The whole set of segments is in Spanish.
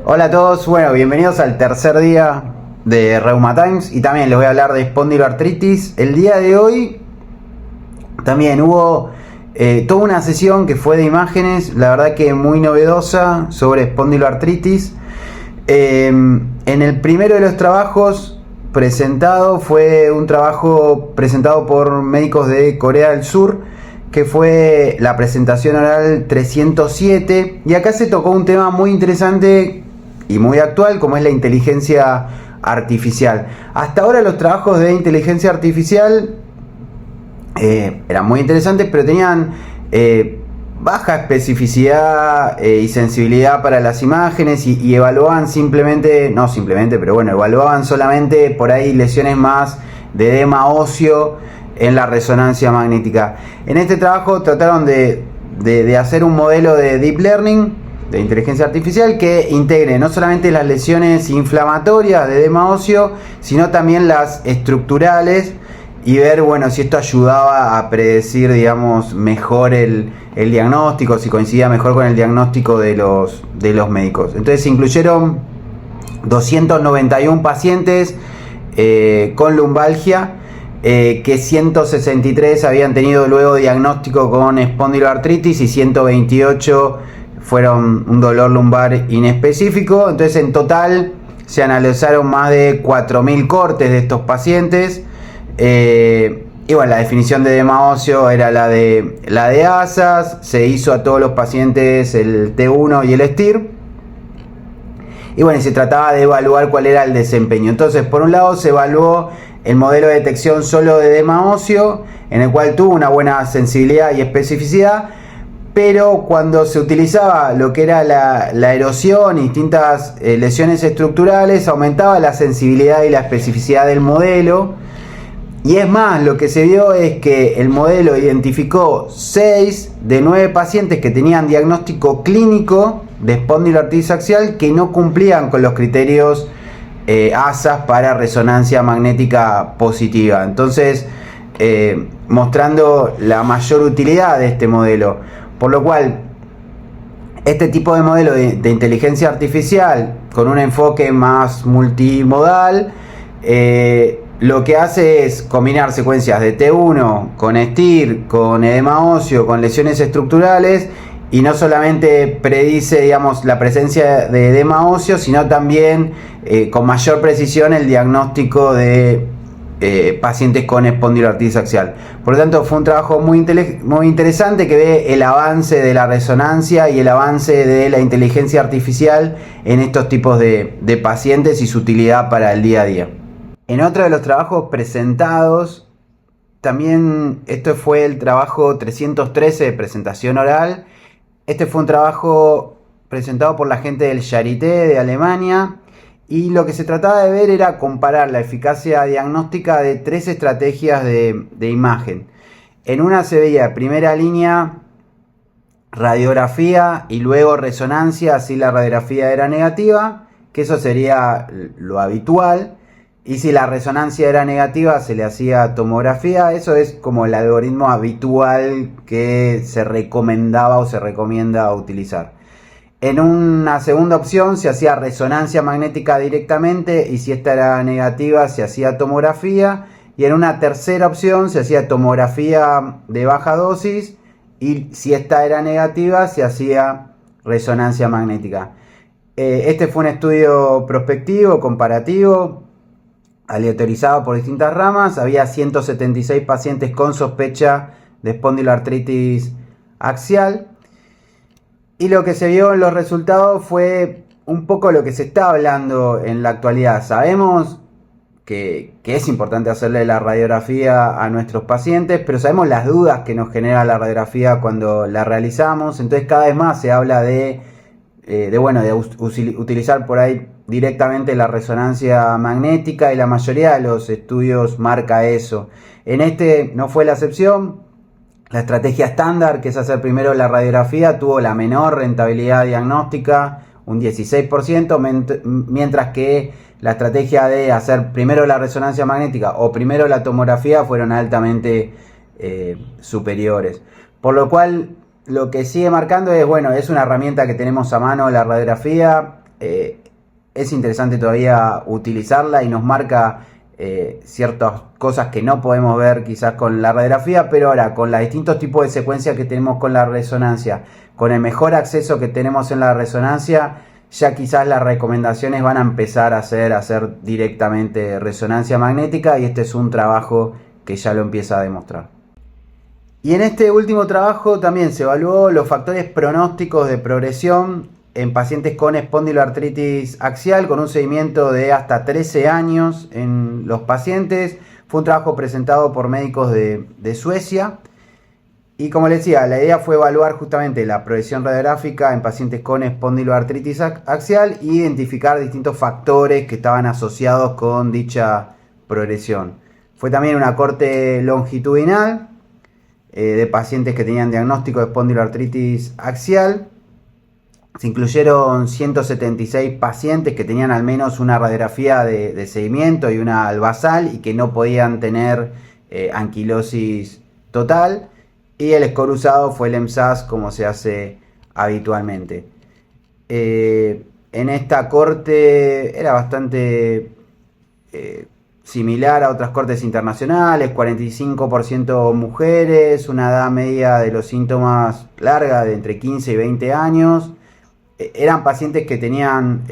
Hola a todos, bueno, bienvenidos al tercer día de Reuma Times y también les voy a hablar de espondiloartritis. El día de hoy también hubo toda una sesión que fue de imágenes, la verdad que muy novedosa sobre espondiloartritis. En el primero de los trabajos presentado fue un trabajo presentado por médicos de Corea del Sur, que fue la presentación oral 307, y acá se tocó un tema muy interesante y muy actual, como es la inteligencia artificial. Hasta ahora los trabajos de inteligencia artificial eran muy interesantes, pero tenían baja especificidad y sensibilidad para las imágenes y evaluaban evaluaban solamente por ahí lesiones más de edema óseo en la resonancia magnética. En este trabajo trataron de hacer un modelo de deep learning, de inteligencia artificial, que integre no solamente las lesiones inflamatorias de edema óseo, sino también las estructurales, y ver, bueno, si esto ayudaba a predecir, digamos, mejor el diagnóstico, si coincidía mejor con el diagnóstico de los médicos. Entonces se incluyeron 291 pacientes con lumbalgia, que 163 habían tenido luego diagnóstico con espondiloartritis y 128 fueron un dolor lumbar inespecífico. Entonces en total se analizaron más de 4.000 cortes de estos pacientes. Y bueno, la definición de edema óseo era la de ASAS. Se hizo a todos los pacientes el T1 y el STIR. Y bueno, se trataba de evaluar cuál era el desempeño. Entonces, por un lado se evaluó el modelo de detección solo de edema óseo, en el cual tuvo una buena sensibilidad y especificidad, pero cuando se utilizaba lo que era la erosión y distintas lesiones estructurales, aumentaba la sensibilidad y la especificidad del modelo. Y es más, lo que se vio es que el modelo identificó 6 de 9 pacientes que tenían diagnóstico clínico de espondiloartritis axial que no cumplían con los criterios ASAS para resonancia magnética positiva. Entonces, mostrando la mayor utilidad de este modelo. Por lo cual, este tipo de modelo de inteligencia artificial con un enfoque más multimodal, lo que hace es combinar secuencias de T1 con STIR, con edema óseo, con lesiones estructurales, y no solamente predice, digamos, la presencia de edema óseo, sino también con mayor precisión el diagnóstico de pacientes con espondiloartritis axial. Por lo tanto, fue un trabajo muy interesante que ve el avance de la resonancia y el avance de la inteligencia artificial en estos tipos de pacientes y su utilidad para el día a día. En otro de los trabajos presentados, también esto fue el trabajo 313 de presentación oral. Este fue un trabajo presentado por la gente del Charité de Alemania, y lo que se trataba de ver era comparar la eficacia diagnóstica de 3 estrategias de imagen. En una se veía primera línea radiografía y luego resonancia, si la radiografía era negativa, que eso sería lo habitual. Y si la resonancia era negativa, se le hacía tomografía. Eso es como el algoritmo habitual que se recomendaba o se recomienda utilizar. En una segunda opción se hacía resonancia magnética directamente, y si esta era negativa se hacía tomografía. Y en una tercera opción se hacía tomografía de baja dosis, y si esta era negativa se hacía resonancia magnética. Este fue un estudio prospectivo, comparativo, aleatorizado por distintas ramas. Había 176 pacientes con sospecha de espondiloartritis axial, y lo que se vio en los resultados fue un poco lo que se está hablando en la actualidad. Sabemos que es importante hacerle la radiografía a nuestros pacientes, pero sabemos las dudas que nos genera la radiografía cuando la realizamos. Entonces cada vez más se habla de utilizar por ahí directamente la resonancia magnética, y la mayoría de los estudios marca eso. En este no fue la excepción. La estrategia estándar, que es hacer primero la radiografía, tuvo la menor rentabilidad diagnóstica, un 16%, mientras que la estrategia de hacer primero la resonancia magnética o primero la tomografía fueron altamente superiores. Por lo cual lo que sigue marcando es, bueno, es una herramienta que tenemos a mano, la radiografía. Es interesante todavía utilizarla y nos marca ciertas cosas que no podemos ver quizás con la radiografía, pero ahora con los distintos tipos de secuencias que tenemos con la resonancia, con el mejor acceso que tenemos en la resonancia, ya quizás las recomendaciones van a empezar a hacer directamente resonancia magnética, y este es un trabajo que ya lo empieza a demostrar. Y en este último trabajo también se evaluó los factores pronósticos de progresión en pacientes con espondiloartritis axial, con un seguimiento de hasta 13 años en los pacientes. Fue un trabajo presentado por médicos de Suecia. Y como les decía, la idea fue evaluar justamente la progresión radiográfica en pacientes con espondiloartritis axial e identificar distintos factores que estaban asociados con dicha progresión. Fue también una corte longitudinal de pacientes que tenían diagnóstico de espondiloartritis axial. Se incluyeron 176 pacientes que tenían al menos una radiografía de seguimiento y una al basal y que no podían tener anquilosis total. Y el score usado fue el EMSAS, como se hace habitualmente. En esta corte era bastante similar a otras cortes internacionales, 45% mujeres, una edad media de los síntomas larga de entre 15 y 20 años. Eran pacientes que tenían,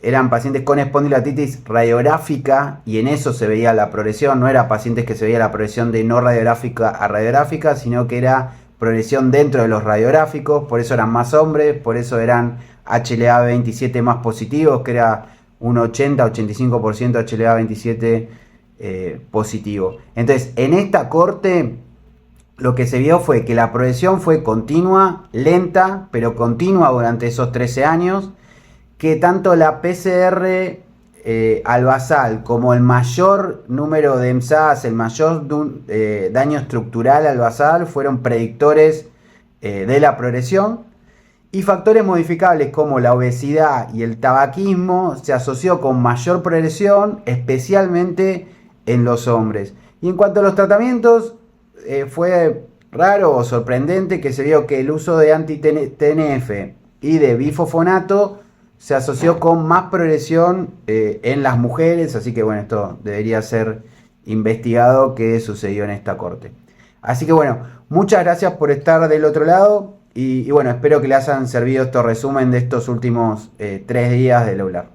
eran pacientes con espondiloartritis radiográfica, y en eso se veía la progresión. No era pacientes que se veía la progresión de no radiográfica a radiográfica, sino que era progresión dentro de los radiográficos. Por eso eran más hombres, por eso eran HLA-27 más positivos, que era un 80-85% HLA-27 positivo. Entonces, en esta corte lo que se vio fue que la progresión fue continua, lenta, pero continua durante esos 13 años, que tanto la PCR al basal como el mayor número de EMSAs, el mayor daño estructural al basal, fueron predictores de la progresión. Y factores modificables como la obesidad y el tabaquismo se asoció con mayor progresión, especialmente en los hombres. Y en cuanto a los tratamientos, fue raro o sorprendente que se vio que el uso de anti-TNF y de bifosfonato se asoció con más progresión en las mujeres. Así que bueno, esto debería ser investigado qué sucedió en esta corte. Así que bueno, muchas gracias por estar del otro lado y bueno, espero que les hayan servido este resumen de estos últimos 3 días del EULAR.